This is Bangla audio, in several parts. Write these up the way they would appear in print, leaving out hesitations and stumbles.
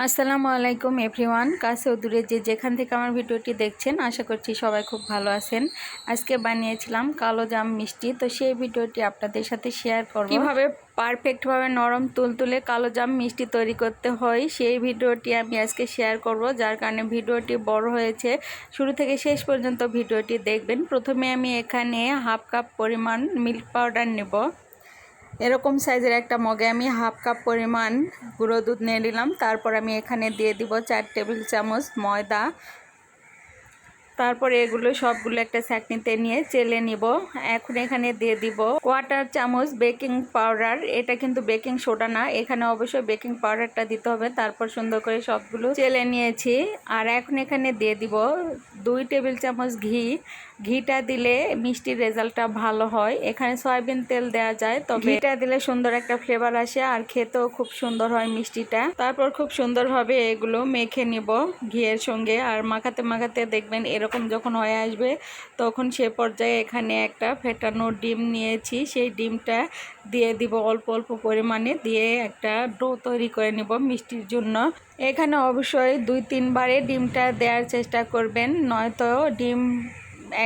আসসালামু আলাইকুম এভরিওয়ান। কাছে ও দূরে যে যেখান থেকে আমার ভিডিওটি দেখছেন, আশা করছি সবাই খুব ভালো আছেন। আজকে বানিয়েছিলাম কালো জাম মিষ্টি, তো সেই ভিডিওটি আপনাদের সাথে শেয়ার করব। কিভাবে পারফেক্টভাবে নরম তুলতুলে কালো জাম মিষ্টি তৈরি করতে হয় সেই ভিডিওটি আমি আজকে শেয়ার করব, যার কারণে ভিডিওটি বড় হয়েছে। শুরু থেকে শেষ পর্যন্ত ভিডিওটি দেখবেন। প্রথমে আমি এখানে হাফ কাপ পরিমাণ মিল্ক পাউডার নেব। এরকম সাইজের একটা মগে আমি হাফ কাপ পরিমাণ গুঁড়ো দুধ নিয়ে নিলাম। তারপর আমি এখানে দিয়ে দিব 4 টেবিল চামচ ময়দা। তারপরে এগুলো সবগুলো একটা ছাঁকনিতে নিয়ে চেলে নিব। এখন এখানে দিয়ে দিব কোয়ার্টার চামচ বেকিং পাউডার। এটা কিন্তু বেকিং সোডা না, এখানে অবশ্যই বেকিং পাউডারটা দিতে হবে। তারপর সুন্দর করে সবগুলো চেলে নিয়েছি। আর এখন এখানে দিয়ে দিব 2 টেবিল চামচ ঘি। ঘিটা দিলে মিষ্টির রেজাল্টটা ভালো হয়। এখানে সয়াবিন তেল দেওয়া যায়, তবে ঘিটা দিলে সুন্দর একটা ফ্লেভার আসে আর খেতেও খুব সুন্দর হয় মিষ্টিটা। তারপর খুব সুন্দরভাবে এগুলো মেখে নিব ঘিয়ের সঙ্গে। আর মাখাতে মাখাতে দেখবেন এরকম যখন হয়ে আসবে, তখন সে পর্যায়ে এখানে একটা ফেটানো ডিম নিয়েছি, সেই ডিমটা দিয়ে দিব অল্প অল্প পরিমাণে, দিয়ে একটা ডো তৈরি করে নেব মিষ্টির জন্য। এখানে অবশ্যই 2-3 বারে ডিমটা দেওয়ার চেষ্টা করবেন, নয়তো ডিম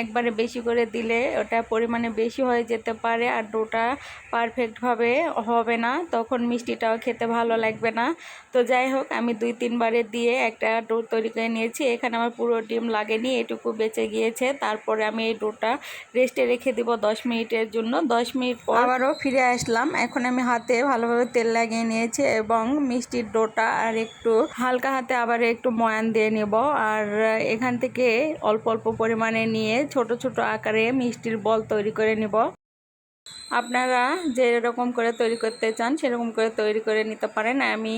একবারে বেশি করে দিলে ওটা পরিমাণে বেশি হয়ে যেতে পারে আর ডোটা পারফেক্টভাবে হবে না, তখন মিষ্টিটাও খেতে ভালো লাগবে না। তো যাই হোক, আমি 2-3 বারে দিয়ে একটা ডো তৈরি করে নিয়েছি। এখানে আমার পুরো ডিম লাগেনি, এটুকু বেঁচে গিয়েছে। তারপরে আমি এই ডোটা রেস্টে রেখে দিব 10 মিনিটের জন্য। 10 মিনিট পর আবারও ফিরে আসলাম। এখন আমি হাতে ভালোভাবে তেল লাগিয়ে নিয়েছি এবং মিষ্টির ডোটা আর একটু হালকা হাতে আবার একটু ময়ান দিয়ে নেব। আর এখান থেকে অল্প অল্প পরিমাণে নিয়ে ছোট ছোট আকারে মিষ্টির বল তৈরি করে নেব। আপনারা যেরকম করে তৈরি করতে চান সেরকম করে তৈরি করে নিতে পারেন। আমি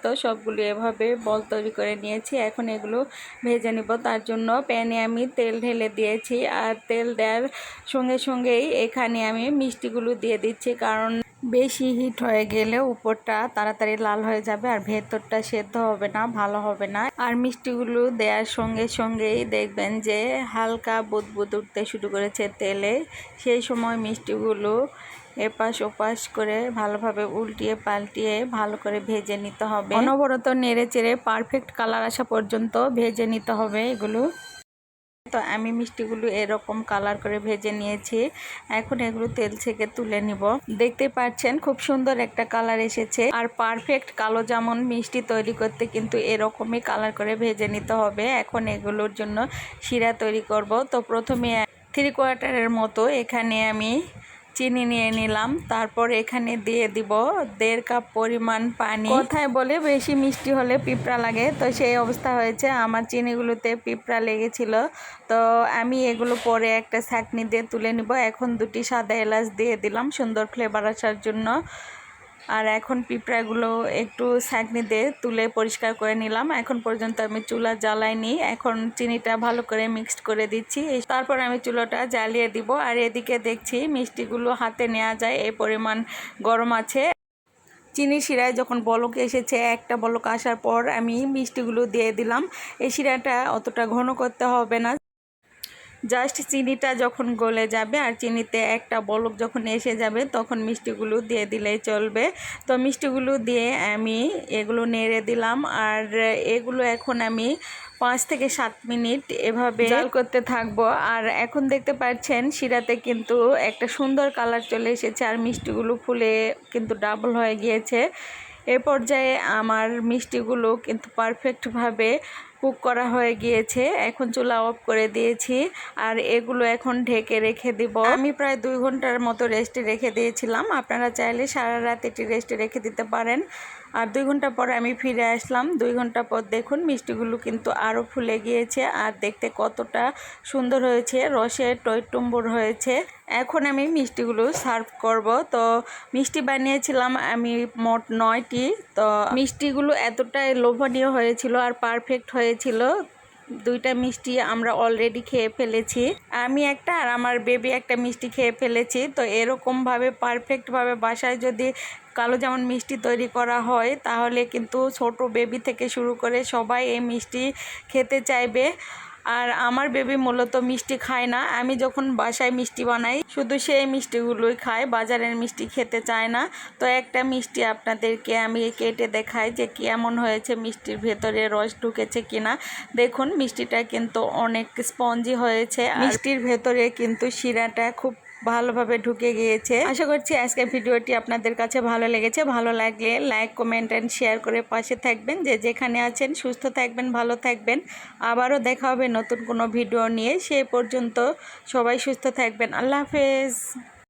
তো সবগুলো এভাবে বল তৈরি করে নিয়েছি। এখন এগুলো ভেজে নিব। তার জন্য প্যানে আমি তেল ঢেলে দিয়েছি, আর তেল দেওয়ার সঙ্গে সঙ্গেই এখানে আমি মিষ্টিগুলো দিয়ে দিচ্ছি, কারণ বেশি হিট হয়ে গেলে উপরটা তাড়াতাড়ি লাল হয়ে যাবে আর ভেতরটা সেদ্ধ হবে না, ভালো হবে না। আর মিষ্টিগুলো দেওয়ার সঙ্গে সঙ্গেই দেখবেন যে হালকা বুদবুদ উঠতে শুরু করেছে তেলে। সেই সময় মিষ্টিগুলো এপাশ ওপাশ করে ভালোভাবে উল্টিয়ে পাল্টিয়ে ভালো করে ভেজে নিতে হবে। অনবরত নেড়ে চেড়ে পারফেক্ট কালার আসা পর্যন্ত ভেজে নিতে হবে এগুলো। তো আমি মিষ্টিগুলো এরকম কালার করে ভেজে নিয়েছি। এখন এগুলো তেল থেকে তুলে নিব। দেখতে পাচ্ছেন খুব সুন্দর একটা কালার এসেছে। আর পারফেক্ট কালো জামুন মিষ্টি তৈরি করতে কিন্তু এরকমই কালার করে ভেজে নিতে হবে। এখন এগুলোর জন্য শিরা তৈরি করব। তো প্রথমে 3/4 মতো এখানে আমি চিনি নিয়ে নিলাম। তারপর এখানে দিয়ে দিব 1.5 কাপ পরিমাণ পানি। কথায় বলে বেশি মিষ্টি হলে পিঁপড়া লাগে, তো সেই অবস্থা হয়েছে, আমার চিনিগুলোতে পিঁপড়া লেগেছিল। তো আমি এগুলো পরে একটা ছাঁকনি দিয়ে তুলে নিব। এখন 2টি সাদা এলাচ দিয়ে দিলাম সুন্দর ফ্লেভার আসার জন্য। আর এখন পিঁপড়াগুলো একটু ছাঁকনি দিয়ে তুলে পরিষ্কার করে নিলাম। এখন পর্যন্ত আমি চুলা জ্বালাইনি। এখন চিনিটা ভালো করে মিক্সড করে দিচ্ছি, তারপর আমি চুলাটা জ্বালিয়ে দিব। আর এদিকে দেখছি মিষ্টিগুলো হাতে নেওয়া যায় এই পরিমাণ গরম আছে। চিনি শিরায় যখন বলক এসেছে, একটা বলক আসার পর আমি মিষ্টিগুলো দিয়ে দিলাম। এই শিরাটা অতটা ঘন করতে হবে না, জাস্ট চিনিটা যখন গলে যাবে আর চিনিতে একটা বলক যখন এসে যাবে, তখন মিষ্টিগুলো দিয়ে দিলেই চলবে। তো মিষ্টিগুলো দিয়ে আমি এগুলো নেড়ে দিলাম। আর এগুলো এখন আমি 5 থেকে 7 মিনিট এভাবে জাল করতে থাকবো। আর এখন দেখতে পাচ্ছেন শিরাতে কিন্তু একটা সুন্দর কালার চলে এসেছে আর মিষ্টিগুলো ফুলে কিন্তু ডাবল হয়ে গিয়েছে। এ পর্যায়ে আমার মিষ্টিগুলো কিন্তু পারফেক্টভাবে কুক করা হয়ে গিয়েছে। এখন চুলা অফ করে দিয়েছি আর এগুলো এখন ঢেকে রেখে দিব। আমি প্রায় 2 ঘন্টার মতো রেস্টে রেখে দিয়েছিলাম। আপনারা চাইলে সারা রাত এটি রেস্টে রেখে দিতে পারেন। আর 2 ঘন্টা পরে আমি ফিরে আসলাম। 2 ঘন্টা পর দেখুন মিষ্টিগুলো কিন্তু আরও ফুলে গিয়েছে আর দেখতে কতটা সুন্দর হয়েছে, রসে টইটুম্বুর হয়েছে। এখন আমি মিষ্টিগুলো সার্ভ করব। তো মিষ্টি বানিয়েছিলাম আমি মোট 9টি। তো মিষ্টিগুলো এতটাই লোভনীয় হয়েছিল আর পারফেক্ট হয়েছিল। 2টা মিষ্টি আমরা অলরেডি খেয়ে ফেলেছি, আমি একটা আর আমার বেবি একটা মিষ্টি খেয়ে ফেলেছি। তো এরকমভাবে পারফেক্টভাবে বাসায় যদি কালো জামুন মিষ্টি তৈরি করা হয়, তাহলে কিন্তু ছোট বেবি থেকে শুরু করে সবাই এই মিষ্টি খেতে চাইবে। আর আমার বেবি মূলত মিষ্টি খায় না, আমি যখন বাসায় মিষ্টি বানাই শুধু সেই মিষ্টিগুলোই খায়, বাজারের মিষ্টি খেতে চায় না। তো একটা মিষ্টি আপনাদেরকে আমি কেটে দেখাই যে কেমন হয়েছে, মিষ্টির ভেতরে রস ঢুকেছে কিনা। দেখুন মিষ্টিটা কিন্তু অনেক স্পঞ্জি হয়েছে, মিষ্টির ভেতরে কিন্তু শিরাটা খুব ভালোভাবে ঢুকে গিয়েছে। আশা করছি আজকের ভিডিওটি আপনাদের কাছে ভালো লেগেছে। ভালো লাগলে লাইক, কমেন্ট অ্যান্ড শেয়ার করে পাশে থাকবেন। যে যেখানে আছেন সুস্থ থাকবেন, ভালো থাকবেন। আবারও দেখা হবে নতুন কোনো ভিডিও নিয়ে। সেই পর্যন্ত সবাই সুস্থ থাকবেন। আল্লাহ হাফেজ।